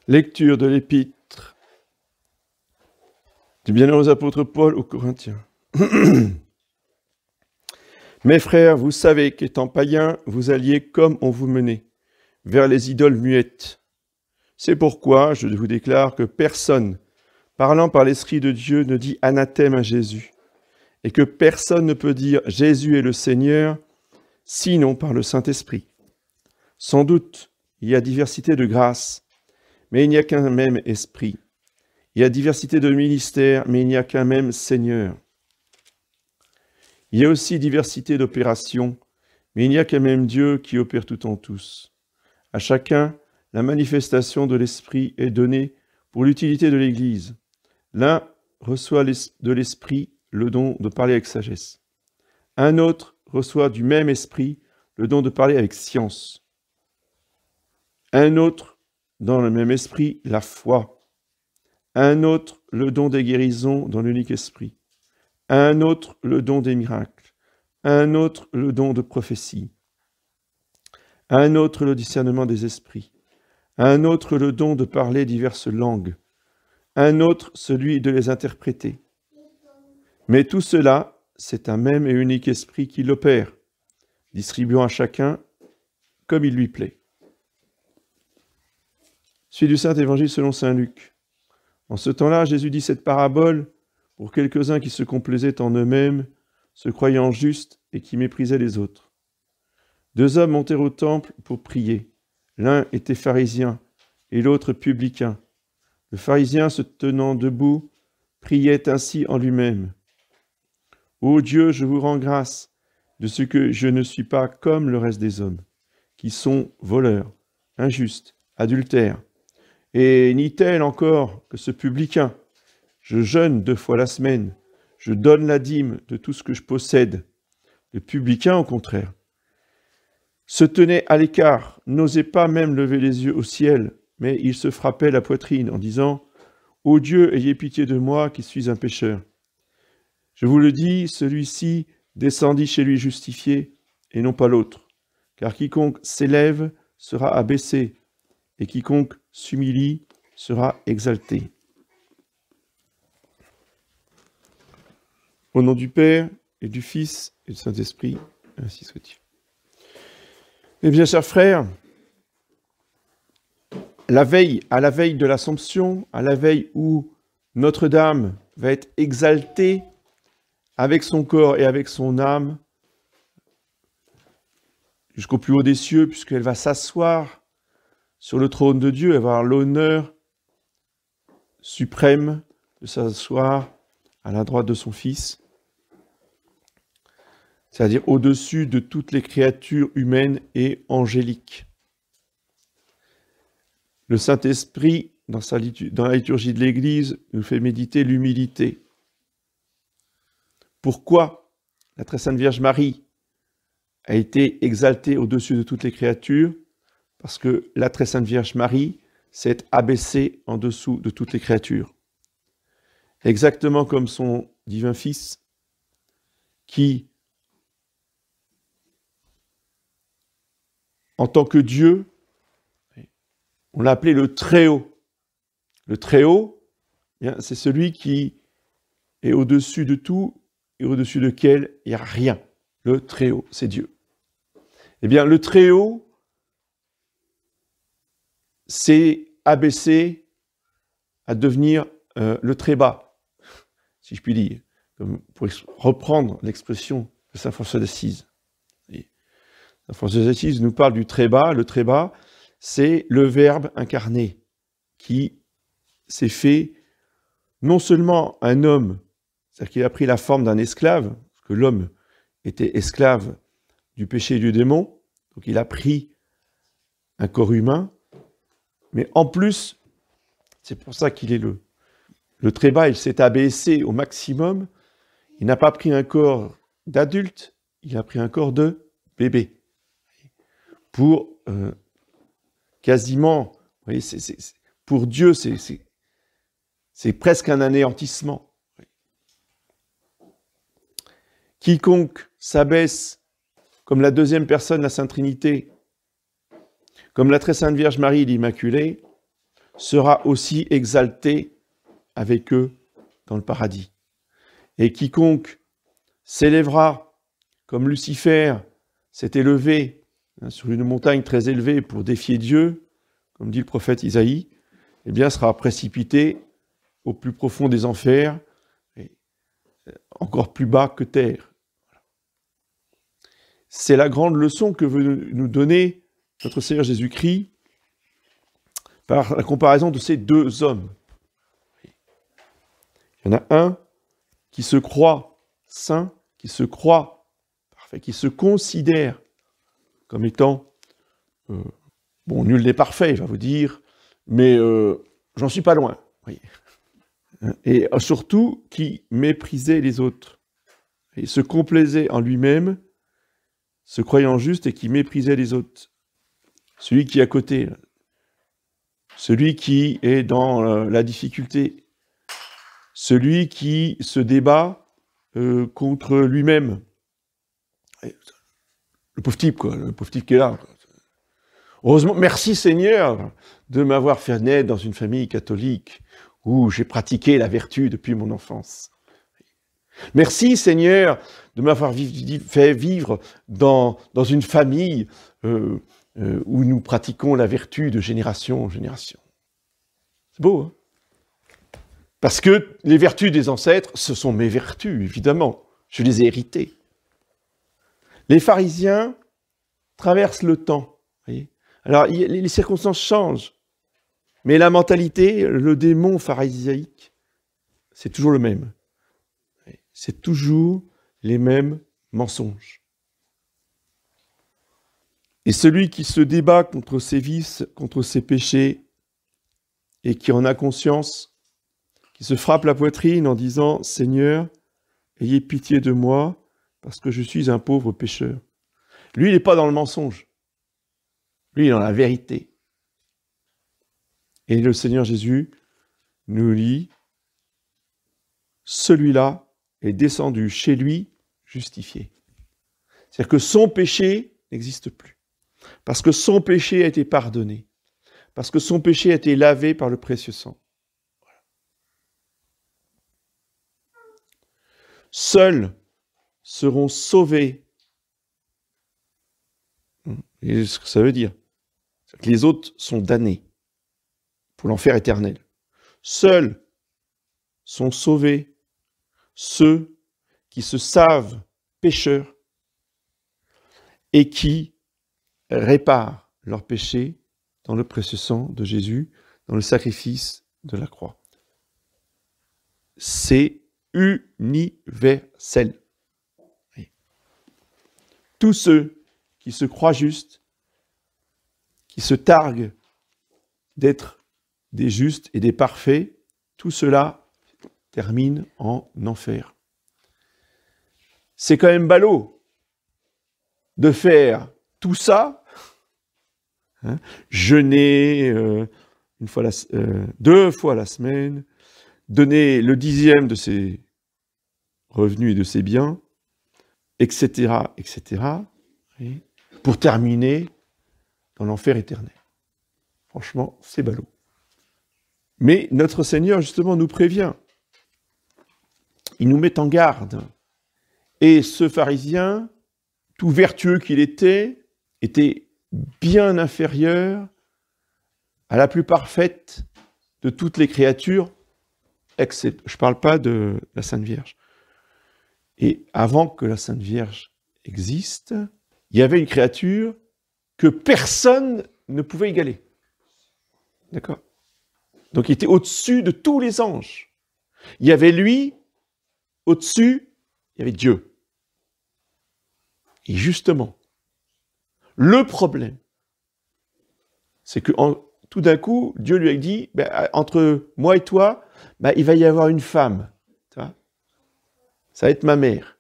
Lecture de l'épître du bienheureux apôtre Paul aux Corinthiens. Mes frères, vous savez qu'étant païens, vous alliez comme on vous menait, vers les idoles muettes. C'est pourquoi je vous déclare que personne, parlant par l'Esprit de Dieu, ne dit anathème à Jésus, et que personne ne peut dire Jésus est le Seigneur, sinon par le Saint-Esprit. Sans doute, il y a diversité de grâces, mais il n'y a qu'un même Esprit. Il y a diversité de ministères, mais il n'y a qu'un même Seigneur. Il y a aussi diversité d'opérations, mais il n'y a qu'un même Dieu qui opère tout en tous. À chacun, la manifestation de l'Esprit est donnée pour l'utilité de l'Église. L'un reçoit de l'Esprit le don de parler avec sagesse. Un autre reçoit du même Esprit le don de parler avec science. Un autre, dans le même Esprit, la foi. Un autre, le don des guérisons dans l'unique Esprit. Un autre, le don des miracles. Un autre, le don de prophétie. Un autre, le discernement des esprits. Un autre, le don de parler diverses langues. Un autre, celui de les interpréter. Mais tout cela, c'est un même et unique Esprit qui l'opère, distribuant à chacun comme il lui plaît. Suite du Saint-Évangile selon saint Luc. En ce temps-là, Jésus dit cette parabole pour quelques-uns qui se complaisaient en eux-mêmes, se croyant justes et qui méprisaient les autres. Deux hommes montèrent au temple pour prier. L'un était pharisien et l'autre publicain. Le pharisien, se tenant debout, priait ainsi en lui-même. « Ô Dieu, je vous rends grâce de ce que je ne suis pas comme le reste des hommes, qui sont voleurs, injustes, adultères, et ni tel encore que ce publicain. Je jeûne 2 fois la semaine, je donne la dîme de tout ce que je possède. » Le publicain, au contraire, se tenait à l'écart, n'osait pas même lever les yeux au ciel, mais il se frappait la poitrine en disant « Ô Dieu, ayez pitié de moi qui suis un pécheur. » Je vous le dis, celui-ci descendit chez lui justifié, et non pas l'autre. Car quiconque s'élève sera abaissé, et quiconque s'humilie sera exalté. Au nom du Père, et du Fils, et du Saint-Esprit, ainsi soit-il. Eh bien, chers frères, à la veille de l'Assomption, à la veille où Notre-Dame va être exaltée avec son corps et avec son âme jusqu'au plus haut des cieux, puisqu'elle va s'asseoir sur le trône de Dieu, avoir l'honneur suprême de s'asseoir à la droite de son Fils, c'est-à-dire au-dessus de toutes les créatures humaines et angéliques. Le Saint-Esprit, dans la liturgie de l'Église, nous fait méditer l'humilité. Pourquoi la très sainte Vierge Marie a été exaltée au-dessus de toutes les créatures? Parce que la très sainte Vierge Marie s'est abaissée en dessous de toutes les créatures. Exactement comme son divin Fils, qui, en tant que Dieu, on l'a appelé le Très-Haut. Le Très-Haut, c'est celui qui est au-dessus de tout et au-dessus de lequel il n'y a rien. Le Très-Haut, c'est Dieu. Eh bien, le Très-Haut s'est abaissé à devenir le Très-Bas, si je puis dire, pour reprendre l'expression de saint François d'Assise. Saint François d'Assise nous parle du Très-Bas. Le Très-Bas, c'est le Verbe incarné qui s'est fait non seulement un homme, c'est-à-dire qu'il a pris la forme d'un esclave, parce que l'homme était esclave du péché et du démon, donc il a pris un corps humain, mais en plus, c'est pour ça qu'il est le Très-Bas, il s'est abaissé au maximum, il n'a pas pris un corps d'adulte, il a pris un corps de bébé. Pour quasiment, vous voyez, pour Dieu, c'est presque un anéantissement. Quiconque s'abaisse comme la deuxième personne de la Sainte Trinité, comme la très sainte Vierge Marie l'Immaculée, sera aussi exalté avec eux dans le paradis. Et quiconque s'élèvera comme Lucifer s'est élevé sur une montagne très élevée pour défier Dieu, comme dit le prophète Isaïe, eh bien sera précipité au plus profond des enfers, et encore plus bas que terre. C'est la grande leçon que veut nous donner notre Seigneur Jésus-Christ par la comparaison de ces deux hommes. Il y en a un qui se croit saint, qui se croit parfait, qui se considère comme étant, nul n'est parfait, il va vous dire, mais j'en suis pas loin. Oui. Et surtout, qui méprisait les autres, et se complaisait en lui-même, se croyant juste et qui méprisait les autres. Celui qui est à côté, celui qui est dans la difficulté, celui qui se débat contre lui-même. Le pauvre type, quoi, le pauvre type qui est là. Quoi. Heureusement, merci Seigneur de m'avoir fait naître dans une famille catholique où j'ai pratiqué la vertu depuis mon enfance. Merci Seigneur de m'avoir fait vivre dans une famille où nous pratiquons la vertu de génération en génération. C'est beau, hein? Parce que les vertus des ancêtres, ce sont mes vertus, évidemment. Je les ai héritées. Les pharisiens traversent le temps. Voyez. Alors, les circonstances changent. Mais la mentalité, le démon pharisaïque, c'est toujours le même. C'est toujours les mêmes mensonges. Et celui qui se débat contre ses vices, contre ses péchés, et qui en a conscience, qui se frappe la poitrine en disant « Seigneur, ayez pitié de moi, parce que je suis un pauvre pécheur. » Lui, il n'est pas dans le mensonge. Lui, il est dans la vérité. Et le Seigneur Jésus nous dit « Celui-là est descendu chez lui justifié. » C'est-à-dire que son péché n'existe plus. Parce que son péché a été pardonné. Parce que son péché a été lavé par le précieux sang. Voilà. Seuls seront sauvés. Et ce que ça veut dire, c'est que les autres sont damnés pour l'enfer éternel. Seuls sont sauvés ceux qui se savent pécheurs et qui réparent leurs péchés dans le précieux sang de Jésus, dans le sacrifice de la croix. C'est universel. Tous ceux qui se croient justes, qui se targuent d'être des justes et des parfaits, tout cela termine en enfer. C'est quand même ballot de faire tout ça, hein, jeûner 2 fois la semaine, donner le 10e de ses revenus et de ses biens, etc., etc., pour terminer dans l'enfer éternel. Franchement, c'est ballot. Mais notre Seigneur, justement, nous prévient. Il nous met en garde. Et ce pharisien, tout vertueux qu'il était bien inférieur à la plus parfaite de toutes les créatures, excepté, je ne parle pas de la Sainte Vierge. Et avant que la Sainte Vierge existe, il y avait une créature que personne ne pouvait égaler. D'accord ? Donc il était au-dessus de tous les anges. Il y avait lui, au-dessus, il y avait Dieu. Et justement, le problème, c'est que tout d'un coup, Dieu lui a dit, entre moi et toi, il va y avoir une femme. Tu vois ? Ça va être ma mère.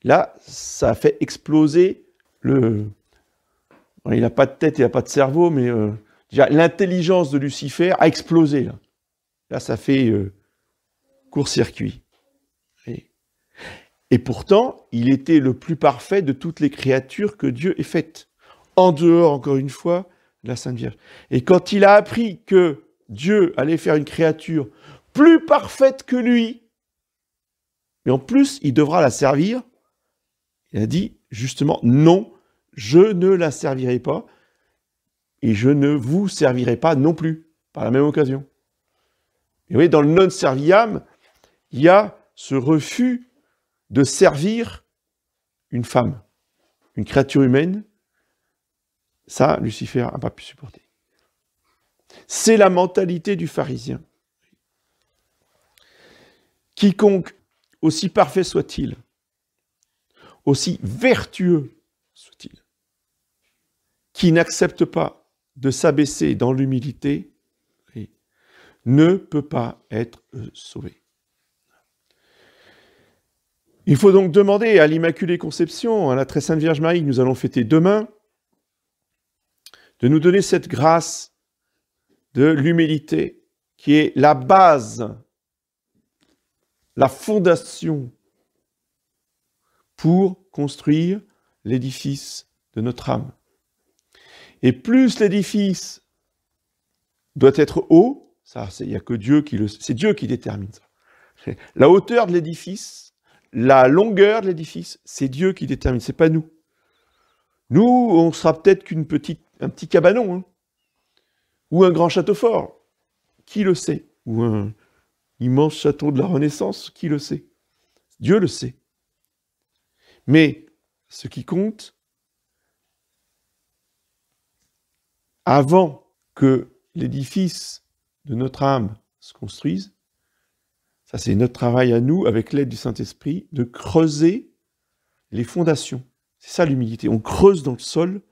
Là, ça a fait exploser il n'a pas de tête, il n'a pas de cerveau, mais déjà, l'intelligence de Lucifer a explosé. Là ça fait court-circuit. Et pourtant, il était le plus parfait de toutes les créatures que Dieu ait faites. En dehors, encore une fois, de la Sainte Vierge. Et quand il a appris que Dieu allait faire une créature plus parfaite que lui, mais en plus, il devra la servir. Il a dit justement, non, je ne la servirai pas et je ne vous servirai pas non plus, par la même occasion. Et vous voyez, dans le non serviam, il y a ce refus de servir une femme, une créature humaine. Ça, Lucifer n'a pas pu supporter. C'est la mentalité du pharisien. Quiconque, aussi parfait soit-il, aussi vertueux soit-il, qui n'accepte pas de s'abaisser dans l'humilité, ne peut pas être sauvé. Il faut donc demander à l'Immaculée Conception, à la Très Sainte Vierge Marie que nous allons fêter demain, de nous donner cette grâce de l'humilité qui est la base, la fondation pour construire l'édifice de notre âme. Et plus l'édifice doit être haut, ça, il n'y a que Dieu qui le sait, c'est Dieu qui détermine ça. La hauteur de l'édifice, la longueur de l'édifice, c'est Dieu qui détermine, c'est pas nous. Nous, on sera peut-être un petit cabanon, hein, ou un grand château fort, qui le sait, ou un immense château de la Renaissance, qui le sait. Dieu le sait. Mais ce qui compte, avant que l'édifice de notre âme se construise, ça c'est notre travail à nous, avec l'aide du Saint-Esprit, de creuser les fondations. C'est ça l'humilité. On creuse dans le sol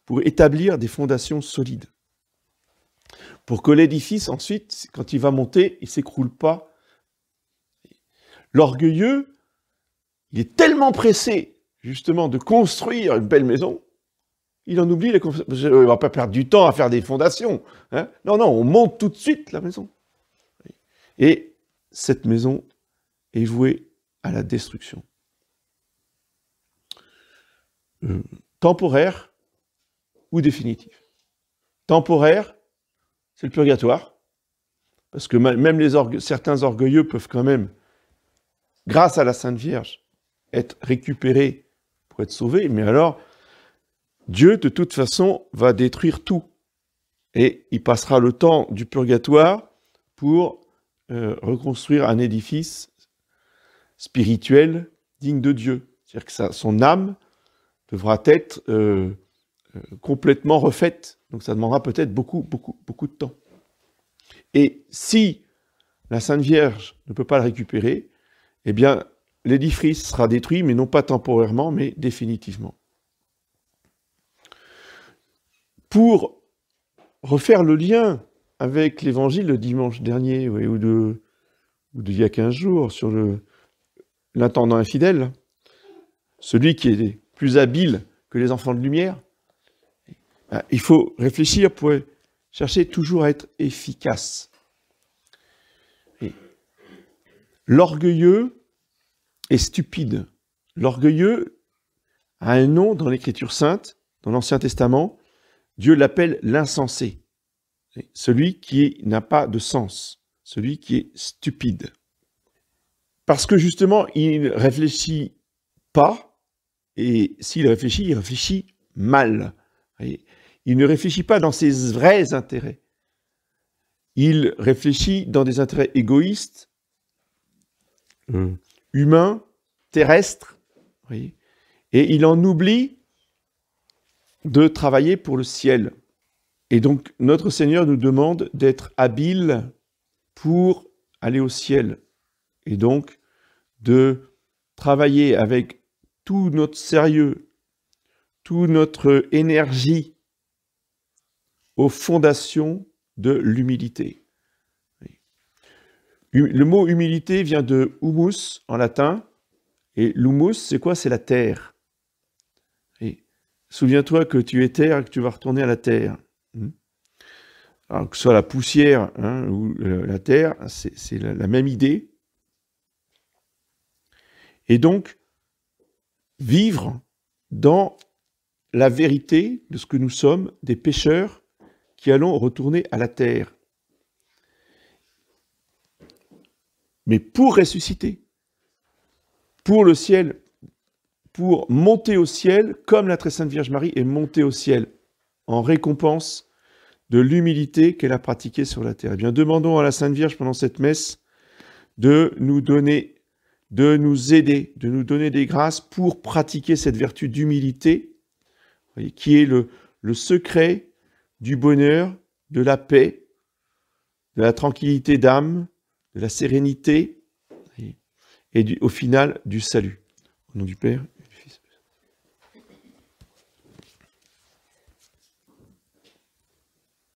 pour établir des fondations solides. Pour que l'édifice, ensuite, quand il va monter, il ne s'écroule pas. L'orgueilleux, il est tellement pressé, justement, de construire une belle maison, il en oublie les fondations. On ne va pas perdre du temps à faire des fondations. Hein. Non, on monte tout de suite la maison. Et cette maison est vouée à la destruction. Temporaire ou définitive. Temporaire, c'est le purgatoire, parce que même certains orgueilleux peuvent quand même, grâce à la Sainte Vierge, être récupérés pour être sauvés, mais alors, Dieu, de toute façon, va détruire tout. Et il passera le temps du purgatoire pour reconstruire un édifice spirituel digne de Dieu. C'est-à-dire que son âme devra être complètement refaite. Donc ça demandera peut-être beaucoup de temps. Et si la Sainte Vierge ne peut pas le récupérer, eh bien, l'édifice sera détruit, mais non pas temporairement, mais définitivement. Pour refaire le lien avec l'évangile de dimanche dernier, ou d'il y a 15 jours, sur l'intendant infidèle, celui qui est plus habile que les enfants de lumière, il faut réfléchir pour chercher toujours à être efficace. L'orgueilleux est stupide. L'orgueilleux a un nom dans l'Écriture sainte, dans l'Ancien Testament. Dieu l'appelle l'insensé, celui qui n'a pas de sens, celui qui est stupide. Parce que justement, il ne réfléchit pas, et s'il réfléchit, il réfléchit mal. Il ne réfléchit pas dans ses vrais intérêts. Il réfléchit dans des intérêts égoïstes, humains, terrestres, et il en oublie de travailler pour le ciel. Et donc, notre Seigneur nous demande d'être habiles pour aller au ciel. Et donc, de travailler avec tout notre sérieux, toute notre énergie aux fondations de l'humilité. Le mot humilité vient de humus en latin, et l'humus, c'est quoi? C'est la terre. Et souviens-toi que tu es terre et que tu vas retourner à la terre. Alors que ce soit la poussière ou la terre, c'est la même idée. Et donc, vivre dans la vérité de ce que nous sommes, des pécheurs qui allons retourner à la terre. mais pour ressusciter, pour le ciel, pour monter au ciel, comme la très sainte Vierge Marie est montée au ciel, en récompense de l'humilité qu'elle a pratiquée sur la terre. Eh bien, demandons à la Sainte Vierge pendant cette messe de nous donner, de nous aider, de nous donner des grâces pour pratiquer cette vertu d'humilité, qui est le secret du bonheur, de la paix, de la tranquillité d'âme, de la sérénité, et au final du salut. Au nom du Père